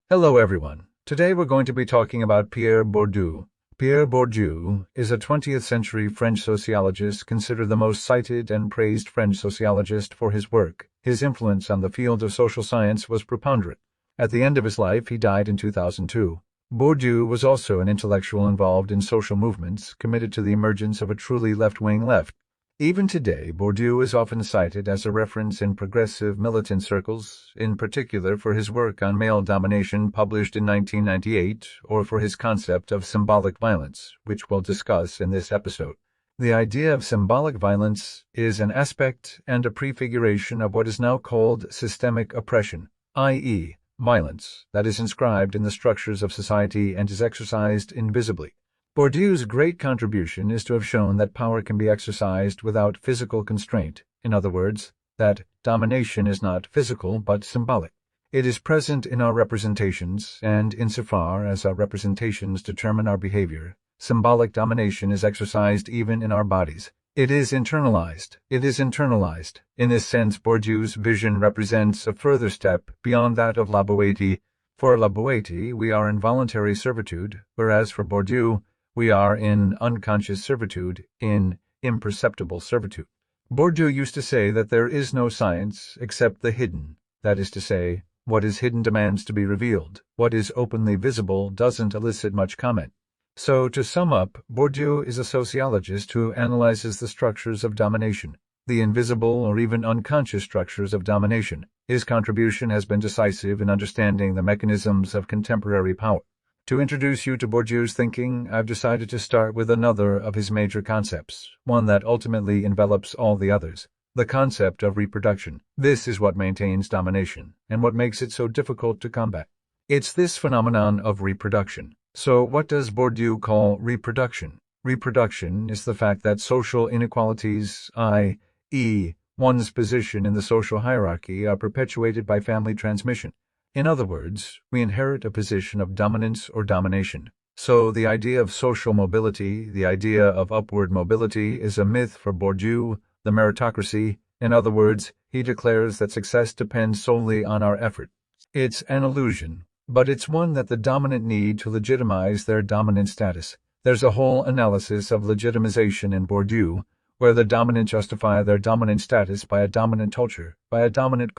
Hello everyone. Today we're going to be talking about Pierre Bourdieu. Pierre Bourdieu is a 20th century French sociologist considered the most cited and praised French sociologist for his work. His influence on the field of social science was preponderant. At the end of his life, he died in 2002. Bourdieu was also an intellectual involved in social movements, committed to the emergence of a truly left-wing left. Even today, Bourdieu is often cited as a reference in progressive militant circles, in particular for his work on male domination published in 1998, or for his concept of symbolic violence, which we'll discuss in this episode. The idea of symbolic violence is an aspect and a prefiguration of what is now called systemic oppression, i.e., violence that is inscribed in the structures of society and is exercised invisibly. Bourdieu's great contribution is to have shown that power can be exercised without physical constraint. In other words, that domination is not physical but symbolic. It is present in our representations, and insofar as our representations determine our behavior, symbolic domination is exercised even in our bodies. It is internalized. In this sense, Bourdieu's vision represents a further step beyond that of la Boétie. For la Boétie, we are in voluntary servitude, whereas for Bourdieu, we are in unconscious servitude, in imperceptible servitude. Bourdieu used to say that there is no science except the hidden. That is to say, what is hidden demands to be revealed. What is openly visible doesn't elicit much comment. So, to sum up, Bourdieu is a sociologist who analyzes the structures of domination, the invisible or even unconscious structures of domination. His contribution has been decisive in understanding the mechanisms of contemporary power. To introduce you to Bourdieu's thinking, I've decided to start with another of his major concepts, one that ultimately envelops all the others, the concept of reproduction. This is what maintains domination, and what makes it so difficult to combat. It's this phenomenon of reproduction. So what does Bourdieu call reproduction? Reproduction is the fact that social inequalities, i.e., one's position in the social hierarchy, are perpetuated by family transmission. In other words, we inherit a position of dominance or domination. So the idea of social mobility, the idea of upward mobility, is a myth for Bourdieu, the meritocracy. In other words, he declares that success depends solely on our effort. It's an illusion, but it's one that the dominant need to legitimize their dominant status. There's a whole analysis of legitimization in Bourdieu, where the dominant justify their dominant status by a dominant culture, by a dominant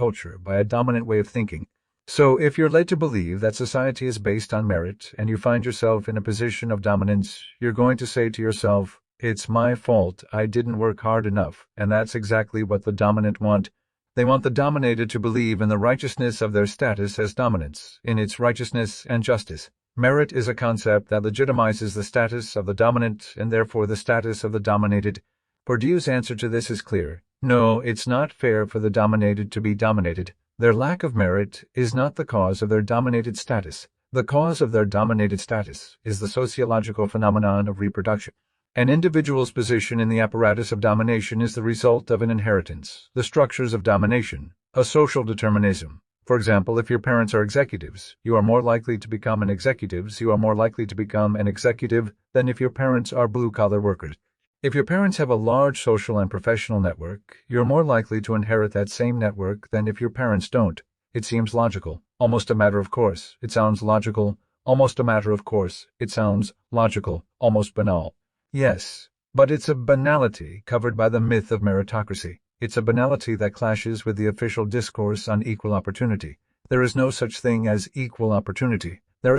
way of thinking. So if you're led to believe that society is based on merit and you find yourself in a position of dominance, you're going to say to yourself, "It's my fault, I didn't work hard enough," and that's exactly what the dominant want. They want the dominated to believe in the righteousness of their status as dominance, in its righteousness and justice. Merit is a concept that legitimizes the status of the dominant and therefore the status of the dominated. Bourdieu's answer to this is clear. No, it's not fair for the dominated to be dominated. Their lack of merit is not the cause of their dominated status. The cause of their dominated status is the sociological phenomenon of reproduction. An individual's position in the apparatus of domination is the result of an inheritance, the structures of domination, a social determinism. For example, if your parents are executives, you are more likely to become an executive than if your parents are blue-collar workers. If your parents have a large social and professional network, you're more likely to inherit that same network than if your parents don't. It seems logical, almost a matter of course. It sounds logical, almost a matter of course. It sounds logical, almost banal. Yes, but it's a banality covered by the myth of meritocracy. It's a banality that clashes with the official discourse on equal opportunity. There is no such thing as equal opportunity. There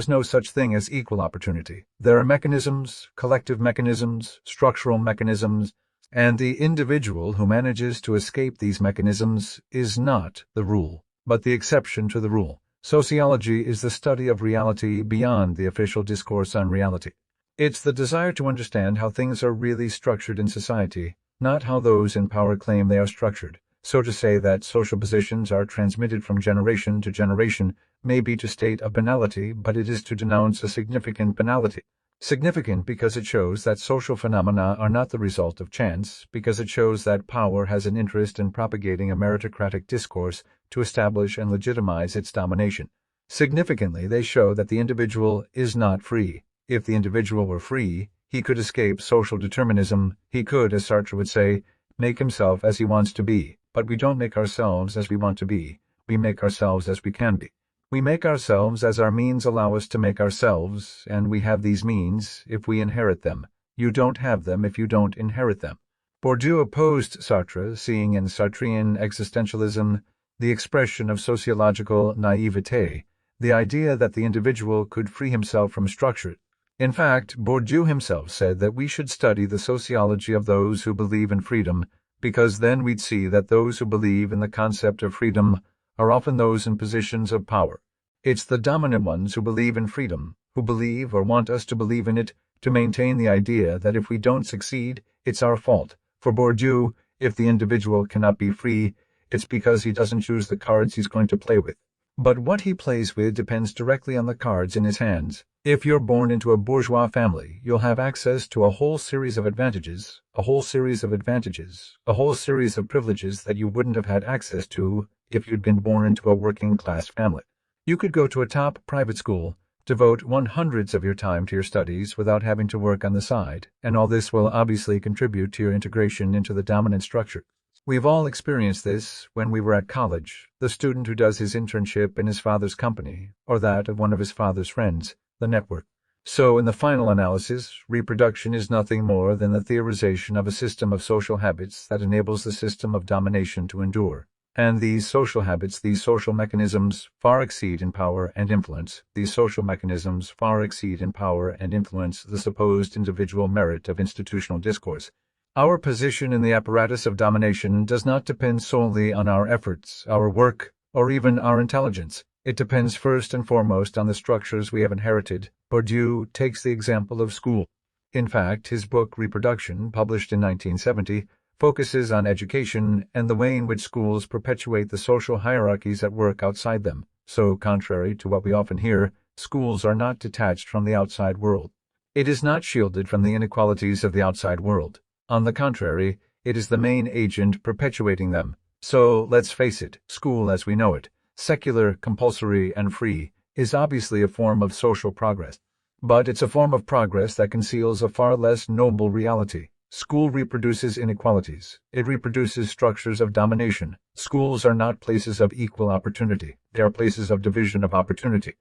are mechanisms, collective mechanisms, structural mechanisms, and the individual who manages to escape these mechanisms is not the rule, but the exception to the rule. Sociology is the study of reality beyond the official discourse on reality. It's the desire to understand how things are really structured in society, not how those in power claim they are structured. So to say that social positions are transmitted from generation to generation may be to state a banality, but it is to denounce a significant banality. Significant because it shows that social phenomena are not the result of chance, because it shows that power has an interest in propagating a meritocratic discourse to establish and legitimize its domination. Significantly, they show that the individual is not free. If the individual were free, he could escape social determinism. He could, as Sartre would say, make himself as he wants to be. But we don't make ourselves as we want to be. We make ourselves as we can be. We make ourselves as our means allow us to make ourselves, and we have these means if we inherit them. You don't have them if you don't inherit them. Bourdieu opposed Sartre, seeing in Sartrean existentialism the expression of sociological naivete, the idea that the individual could free himself from structure. In fact, Bourdieu himself said that we should study the sociology of those who believe in freedom, because then we'd see that those who believe in the concept of freedom are often those in positions of power. It's the dominant ones who believe in freedom, who believe or want us to believe in it, to maintain the idea that if we don't succeed, it's our fault. For Bourdieu, if the individual cannot be free, it's because he doesn't choose the cards he's going to play with. But what he plays with depends directly on the cards in his hands. If you're born into a bourgeois family, you'll have access to a whole series of advantages, a whole series of privileges that you wouldn't have had access to if you'd been born into a working-class family. You could go to a top private school, devote 1/100 of your time to your studies without having to work on the side, and all this will obviously contribute to your integration into the dominant structure. We've all experienced this when we were at college, the student who does his internship in his father's company, or that of one of his father's friends, the network. So in the final analysis, reproduction is nothing more than the theorization of a system of social habits that enables the system of domination to endure. And these social habits, these social mechanisms, far exceed in power and influence. These social mechanisms far exceed in power and influence the supposed individual merit of institutional discourse. Our position in the apparatus of domination does not depend solely on our efforts, our work, or even our intelligence. It depends first and foremost on the structures we have inherited. Bourdieu takes the example of school. In fact, his book Reproduction, published in 1970, focuses on education and the way in which schools perpetuate the social hierarchies at work outside them. So, contrary to what we often hear, schools are not detached from the outside world. It is not shielded from the inequalities of the outside world. On the contrary, it is the main agent perpetuating them. So, let's face it, school as we know it, secular, compulsory, and free, is obviously a form of social progress. But it's a form of progress that conceals a far less noble reality. School reproduces inequalities. It reproduces structures of domination. Schools are not places of equal opportunity. They are places of division of opportunity.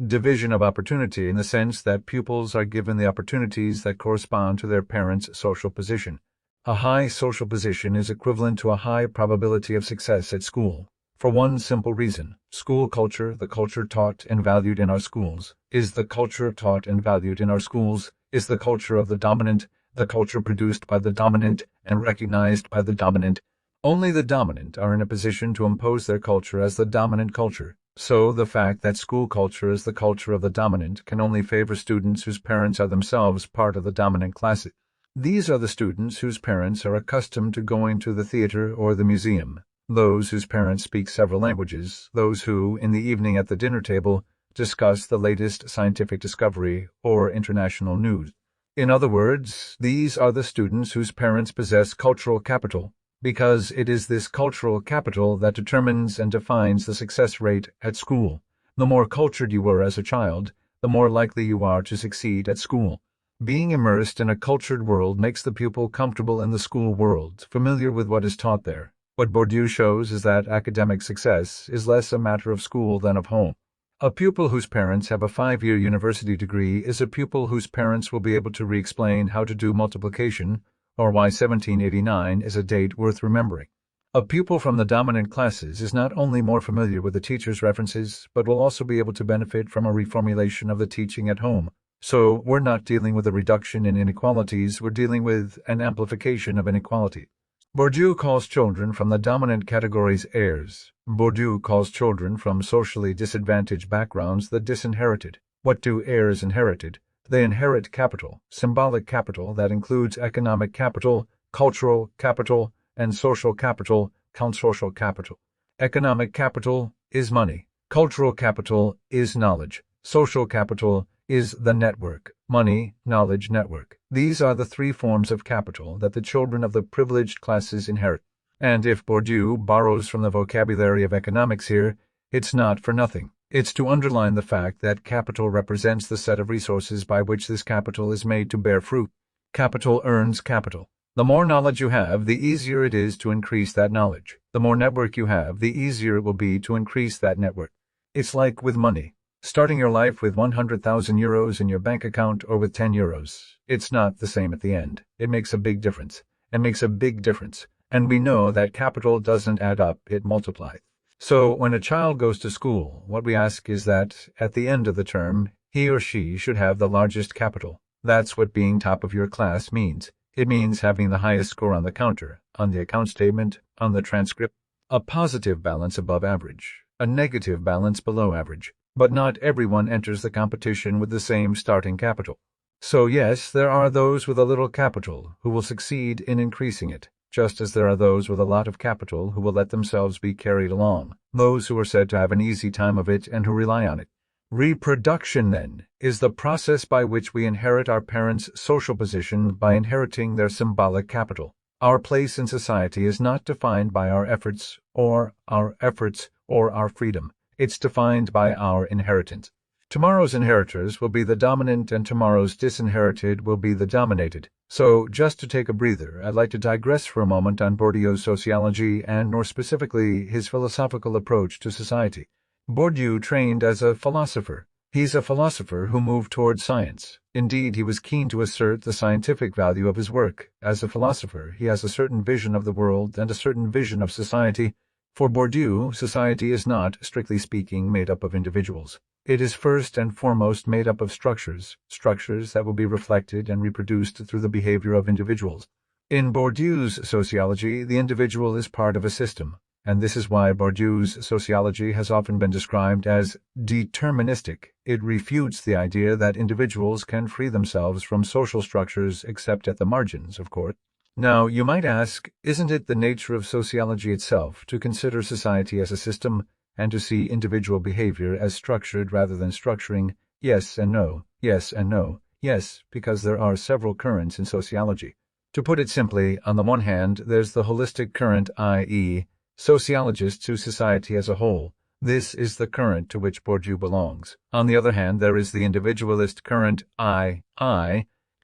Division of opportunity in the sense that pupils are given the opportunities that correspond to their parents' social position. A high social position is equivalent to a high probability of success at school. For one simple reason, school culture, the culture taught and valued in our schools, is the culture taught and valued in our schools, is the culture of the dominant, the culture produced by the dominant and recognized by the dominant. Only the dominant are in a position to impose their culture as the dominant culture. So the fact that school culture is the culture of the dominant can only favor students whose parents are themselves part of the dominant classes. These are the students whose parents are accustomed to going to the theater or the museum, those whose parents speak several languages, those who, in the evening at the dinner table, discuss the latest scientific discovery or international news. In other words, these are the students whose parents possess cultural capital, because it is this cultural capital that determines and defines the success rate at school. The more cultured you were as a child, the more likely you are to succeed at school. Being immersed in a cultured world makes the pupil comfortable in the school world, familiar with what is taught there. What Bourdieu shows is that academic success is less a matter of school than of home. A pupil whose parents have a 5-year university degree is a pupil whose parents will be able to re-explain how to do multiplication, or why 1789 is a date worth remembering. A pupil from the dominant classes is not only more familiar with the teacher's references, but will also be able to benefit from a reformulation of the teaching at home. So we're not dealing with a reduction in inequalities, we're dealing with an amplification of inequality. Bourdieu calls children from the dominant categories heirs. Bourdieu calls children from socially disadvantaged backgrounds the disinherited. What do heirs inherit? They inherit capital, symbolic capital that includes economic capital, cultural capital, and social capital, social capital. Economic capital is money. Cultural capital is knowledge. Social capital is the network. Money, knowledge, network. These are the 3 forms of capital that the children of the privileged classes inherit. And if Bourdieu borrows from the vocabulary of economics here, it's not for nothing. It's to underline the fact that capital represents the set of resources by which this capital is made to bear fruit. Capital earns capital. The more knowledge you have, the easier it is to increase that knowledge. The more network you have, the easier it will be to increase that network. It's like with money. Starting your life with 100,000 euros in your bank account or with 10 euros. It's not the same at the end. It makes a big difference. It makes a big difference. And we know that capital doesn't add up, it multiplies. So when a child goes to school, what we ask is that, at the end of the term, he or she should have the largest capital. That's what being top of your class means. It means having the highest score on the counter, on the account statement, on the transcript. A positive balance above average, a negative balance below average. But not everyone enters the competition with the same starting capital. So yes, there are those with a little capital who will succeed in increasing it, just as there are those with a lot of capital who will let themselves be carried along, those who are said to have an easy time of it and who rely on it. Reproduction, then, is the process by which we inherit our parents' social position by inheriting their symbolic capital. Our place in society is not defined by our efforts or our freedom. It's defined by our inheritance. Tomorrow's inheritors will be the dominant and tomorrow's disinherited will be the dominated. So, just to take a breather, I'd like to digress for a moment on Bourdieu's sociology and, more specifically, his philosophical approach to society. Bourdieu trained as a philosopher. He's a philosopher who moved toward science. Indeed, he was keen to assert the scientific value of his work. As a philosopher, he has a certain vision of the world and a certain vision of society. For Bourdieu, society is not, strictly speaking, made up of individuals. It is first and foremost made up of structures that will be reflected and reproduced through the behavior of individuals. In Bourdieu's sociology, the individual is part of a system, and this is why Bourdieu's sociology has often been described as deterministic. It refutes the idea that individuals can free themselves from social structures except at the margins, of course. Now, you might ask, isn't it the nature of sociology itself to consider society as a system and to see individual behavior as structured rather than structuring? Yes and no, yes and no. Yes, because there are several currents in sociology. To put it simply, on the one hand, there's the holistic current, i.e., sociologists to society as a whole. This is the current to which Bourdieu belongs. On the other hand, there is the individualist current, I,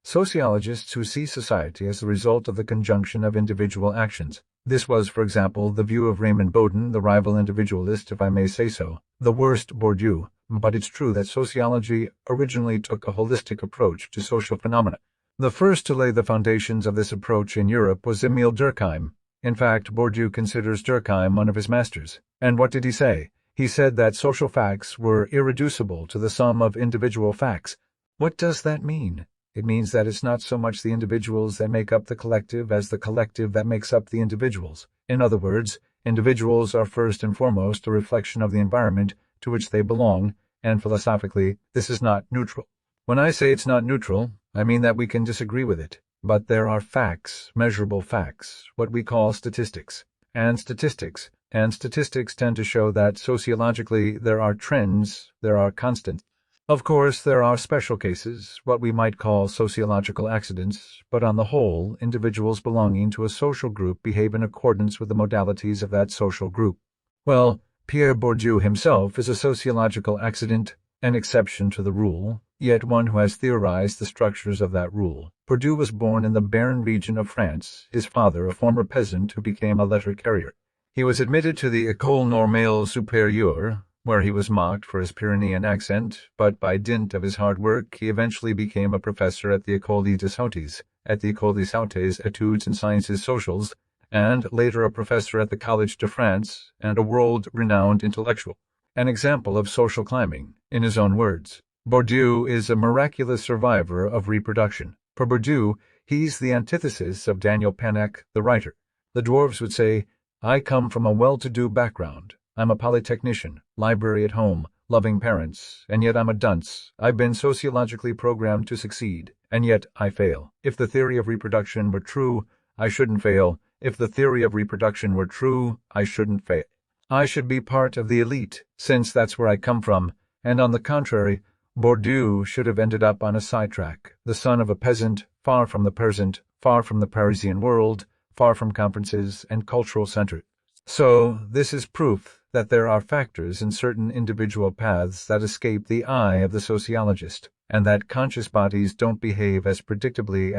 sociologists who see society as the result of the conjunction of individual actions. This was, for example, the view of Raymond Bodin, the rival individualist, if I may say so, the worst Bourdieu. But it's true that sociology originally took a holistic approach to social phenomena. The first to lay the foundations of this approach in Europe was Emile Durkheim. In fact, Bourdieu considers Durkheim one of his masters. And what did he say? He said that social facts were irreducible to the sum of individual facts. What does that mean? It means that it's not so much the individuals that make up the collective as the collective that makes up the individuals. In other words, individuals are first and foremost a reflection of the environment to which they belong, and philosophically, this is not neutral. When I say it's not neutral, I mean that we can disagree with it. But there are facts, measurable facts, what we call statistics. And statistics tend to show that sociologically there are trends, there are constants. Of course, there are special cases, what we might call sociological accidents, but on the whole, individuals belonging to a social group behave in accordance with the modalities of that social group. Well, Pierre Bourdieu himself is a sociological accident, an exception to the rule, yet one who has theorized the structures of that rule. Bourdieu was born in the Béarn region of France, his father a former peasant who became a letter carrier. He was admitted to the École Normale Supérieure, where he was mocked for his Pyrenean accent, but by dint of his hard work he eventually became a professor at the École des Hautes, Études and Sciences Sociales, and later a professor at the Collège de France, and a world-renowned intellectual. An example of social climbing, in his own words. Bourdieu is a miraculous survivor of reproduction. For Bourdieu, he's the antithesis of Daniel Pennock, the writer. The dwarves would say, I come from a well-to-do background. I'm a polytechnician, library at home, loving parents, and yet I'm a dunce. I've been sociologically programmed to succeed, and yet I fail. If the theory of reproduction were true, I shouldn't fail. If the theory of reproduction were true, I shouldn't fail. I should be part of the elite, since that's where I come from, and on the contrary, Bourdieu should have ended up on a sidetrack, the son of a peasant, far from the present, far from the Parisian world, far from conferences and cultural centers. So, this is proof that there are factors in certain individual paths that escape the eye of the sociologist, and that conscious bodies don't behave as predictably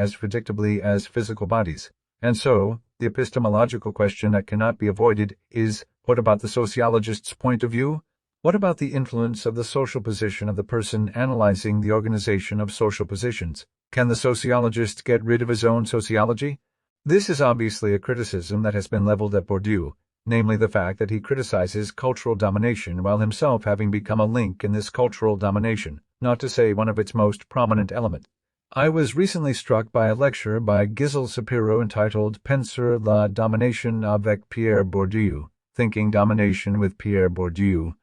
as physical bodies. And so, the epistemological question that cannot be avoided is, what about the sociologist's point of view? What about the influence of the social position of the person analyzing the organization of social positions? Can the sociologist get rid of his own sociology? This is obviously a criticism that has been leveled at Bourdieu, namely the fact that he criticizes cultural domination while himself having become a link in this cultural domination, not to say one of its most prominent elements. I was recently struck by a lecture by Gisèle Sapiro entitled Penser la domination avec Pierre Bourdieu, Thinking Domination with Pierre Bourdieu.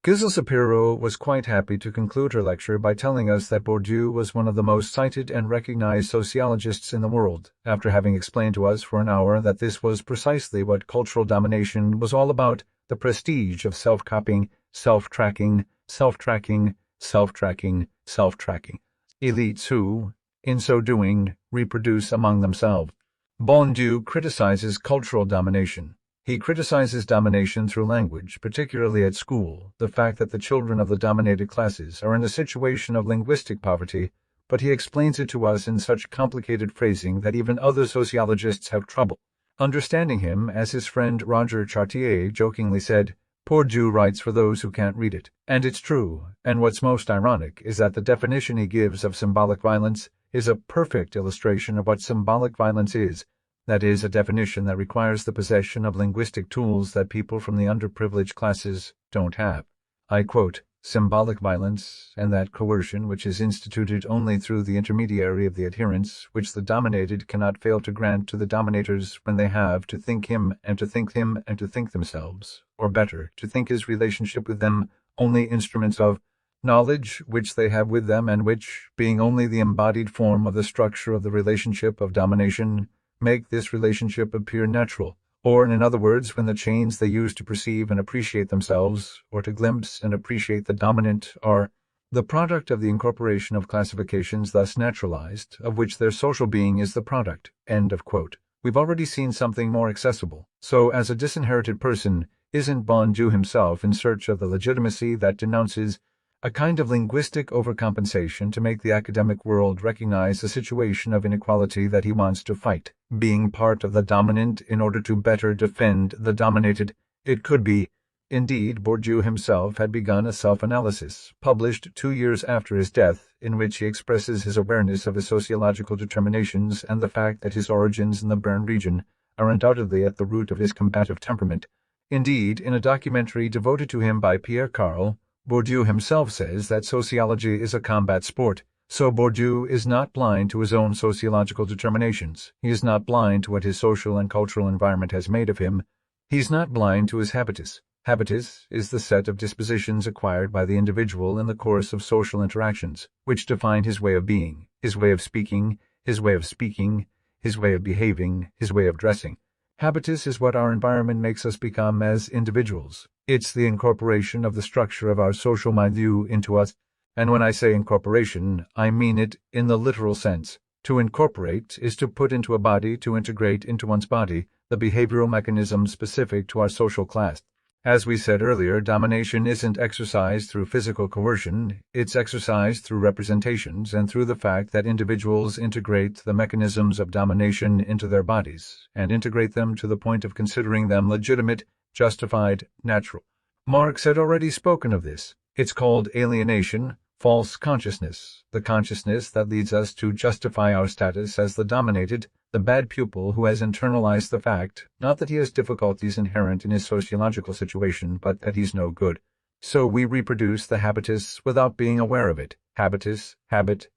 Gisèle Sapiro was quite happy to conclude her lecture by telling us that Bourdieu was one of the most cited and recognized sociologists in the world, after having explained to us for an hour that this was precisely what cultural domination was all about, the prestige of self-copying, self-tracking, self-tracking, self-tracking, self-tracking. Elites who, in so doing, reproduce among themselves. Bourdieu criticizes cultural domination. He criticizes domination through language, particularly at school, the fact that the children of the dominated classes are in a situation of linguistic poverty, but he explains it to us in such complicated phrasing that even other sociologists have trouble understanding him, as his friend Roger Chartier jokingly said, Bourdieu writes for those who can't read it. And it's true, and what's most ironic is that the definition he gives of symbolic violence is a perfect illustration of what symbolic violence is. That is, a definition that requires the possession of linguistic tools that people from the underprivileged classes don't have. I quote, symbolic violence, and that coercion which is instituted only through the intermediary of the adherents, which the dominated cannot fail to grant to the dominators when they have to think him and to think him and to think themselves, or better, to think his relationship with them only instruments of knowledge which they have with them and which, being only the embodied form of the structure of the relationship of domination, make this relationship appear natural, or in other words, when the chains they use to perceive and appreciate themselves, or to glimpse and appreciate the dominant, are the product of the incorporation of classifications thus naturalized, of which their social being is the product. End of quote. We've already seen something more accessible. So, as a disinherited person, isn't Bourdieu himself in search of the legitimacy that denounces a kind of linguistic overcompensation to make the academic world recognize the situation of inequality that he wants to fight, being part of the dominant in order to better defend the dominated? It could be. Indeed, Bourdieu himself had begun a self-analysis, published 2 years after his death, in which he expresses his awareness of his sociological determinations and the fact that his origins in the Bern region are undoubtedly at the root of his combative temperament. Indeed, in a documentary devoted to him by Pierre Carl, Bourdieu himself says that sociology is a combat sport. So Bourdieu is not blind to his own sociological determinations. He is not blind to what his social and cultural environment has made of him. He is not blind to his habitus. Habitus is the set of dispositions acquired by the individual in the course of social interactions, which define his way of being, his way of speaking, his way of speaking, his way of behaving, his way of dressing. Habitus is what our environment makes us become as individuals. It's the incorporation of the structure of our social milieu into us, and when I say incorporation, I mean it in the literal sense. To incorporate is to put into a body, to integrate into one's body, the behavioral mechanisms specific to our social class. As we said earlier, domination isn't exercised through physical coercion, it's exercised through representations and through the fact that individuals integrate the mechanisms of domination into their bodies, and integrate them to the point of considering them legitimate, justified, natural. Marx had already spoken of this. It's called alienation, false consciousness, the consciousness that leads us to justify our status as the dominated, the bad pupil who has internalized the fact, not that he has difficulties inherent in his sociological situation, but that he's no good. So we reproduce the habitus without being aware of it. Habitus, habit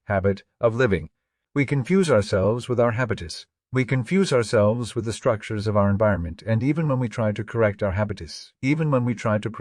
of living. We confuse ourselves with our habitus. We confuse ourselves with the structures of our environment, and even when we try to correct our habitus, even when we try to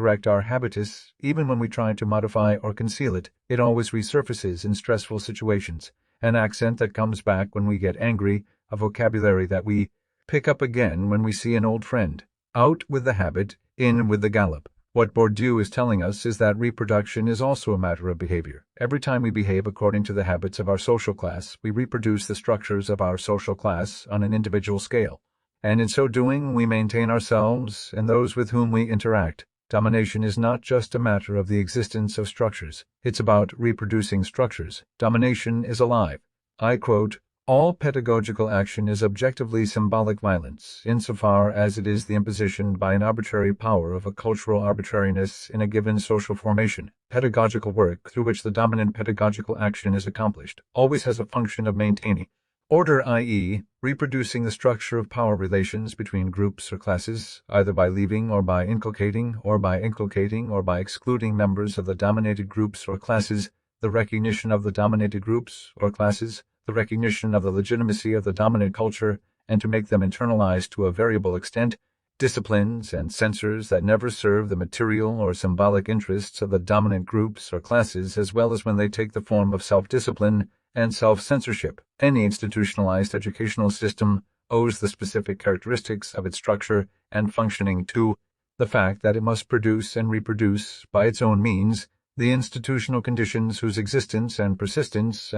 modify or conceal it, it always resurfaces in stressful situations. An accent that comes back when we get angry, a vocabulary that we pick up again when we see an old friend. Out with the habit, in with the gallop. What Bourdieu is telling us is that reproduction is also a matter of behavior. Every time we behave according to the habits of our social class, we reproduce the structures of our social class on an individual scale. And in so doing, we maintain ourselves and those with whom we interact. Domination is not just a matter of the existence of structures. It's about reproducing structures. Domination is alive. I quote, All pedagogical action is objectively symbolic violence, insofar as it is the imposition by an arbitrary power of a cultural arbitrariness in a given social formation. Pedagogical work, through which the dominant pedagogical action is accomplished, always has a function of maintaining order, i.e., reproducing the structure of power relations between groups or classes, either by leaving or by inculcating, or by inculcating or by excluding members of the dominated groups or classes, the recognition of the dominated groups or classes, the recognition of the legitimacy of the dominant culture, and to make them internalize to a variable extent disciplines and censors that never serve the material or symbolic interests of the dominant groups or classes, as well as when they take the form of self-discipline and self-censorship. Any institutionalized educational system owes the specific characteristics of its structure and functioning to the fact that it must produce and reproduce, by its own means, the institutional conditions whose existence and persistence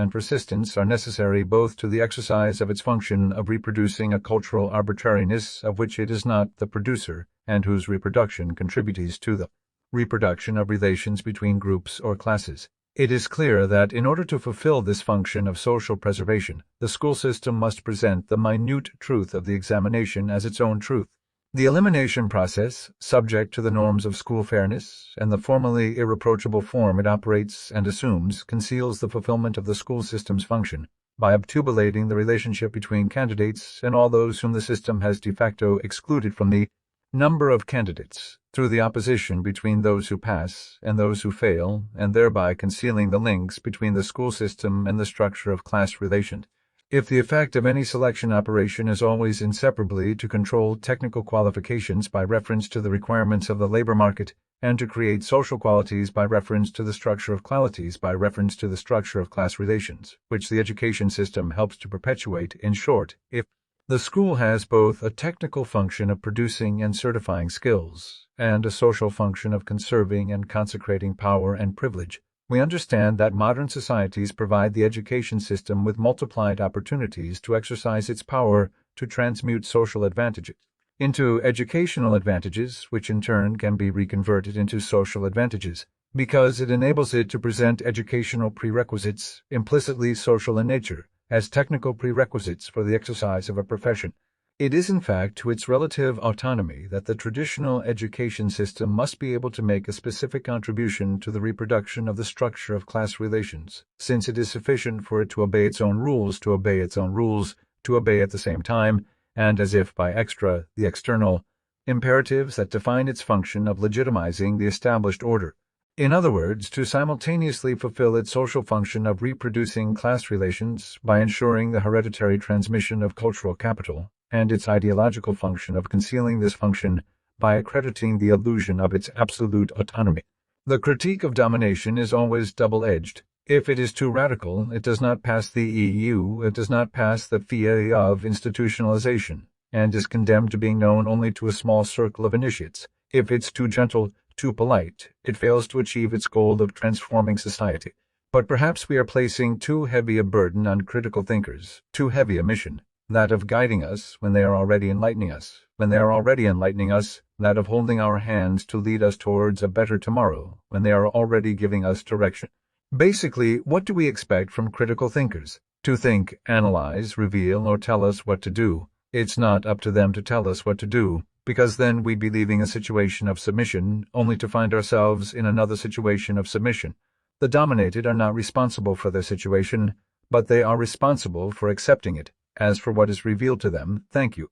are necessary both to the exercise of its function of reproducing a cultural arbitrariness of which it is not the producer, and whose reproduction contributes to the reproduction of relations between groups or classes. It is clear that in order to fulfill this function of social preservation, the school system must present the minute truth of the examination as its own truth. The elimination process, subject to the norms of school fairness, and the formally irreproachable form it operates and assumes, conceals the fulfillment of the school system's function by obtubulating the relationship between candidates and all those whom the system has de facto excluded from the number of candidates, through the opposition between those who pass and those who fail, and thereby concealing the links between the school system and the structure of class relations. If the effect of any selection operation is always inseparably to control technical qualifications by reference to the requirements of the labor market, and to create social qualities by reference to the structure of qualities by reference to the structure of class relations, which the education system helps to perpetuate, in short, if the school has both a technical function of producing and certifying skills, and a social function of conserving and consecrating power and privilege, we understand that modern societies provide the education system with multiplied opportunities to exercise its power to transmute social advantages into educational advantages, which in turn can be reconverted into social advantages, because it enables it to present educational prerequisites, implicitly social in nature, as technical prerequisites for the exercise of a profession. It is in fact to its relative autonomy that the traditional education system must be able to make a specific contribution to the reproduction of the structure of class relations, since it is sufficient for it to obey its own rules, to obey at the same time, and as if by the external imperatives that define its function of legitimizing the established order. In other words, to simultaneously fulfill its social function of reproducing class relations by ensuring the hereditary transmission of cultural capital, and its ideological function of concealing this function by accrediting the illusion of its absolute autonomy. The critique of domination is always double-edged. If it is too radical, it does not pass the EU, it does not pass the fiat of institutionalization, and is condemned to being known only to a small circle of initiates. If it's too gentle, too polite, it fails to achieve its goal of transforming society. But perhaps we are placing too heavy a burden on critical thinkers, too heavy a mission, that of guiding us when they are already enlightening us, that of holding our hands to lead us towards a better tomorrow, when they are already giving us direction. Basically, what do we expect from critical thinkers? To think, analyze, reveal, or tell us what to do. It's not up to them to tell us what to do, because then we'd be leaving a situation of submission, only to find ourselves in another situation of submission. The dominated are not responsible for their situation, but they are responsible for accepting it. As for what is revealed to them, thank you.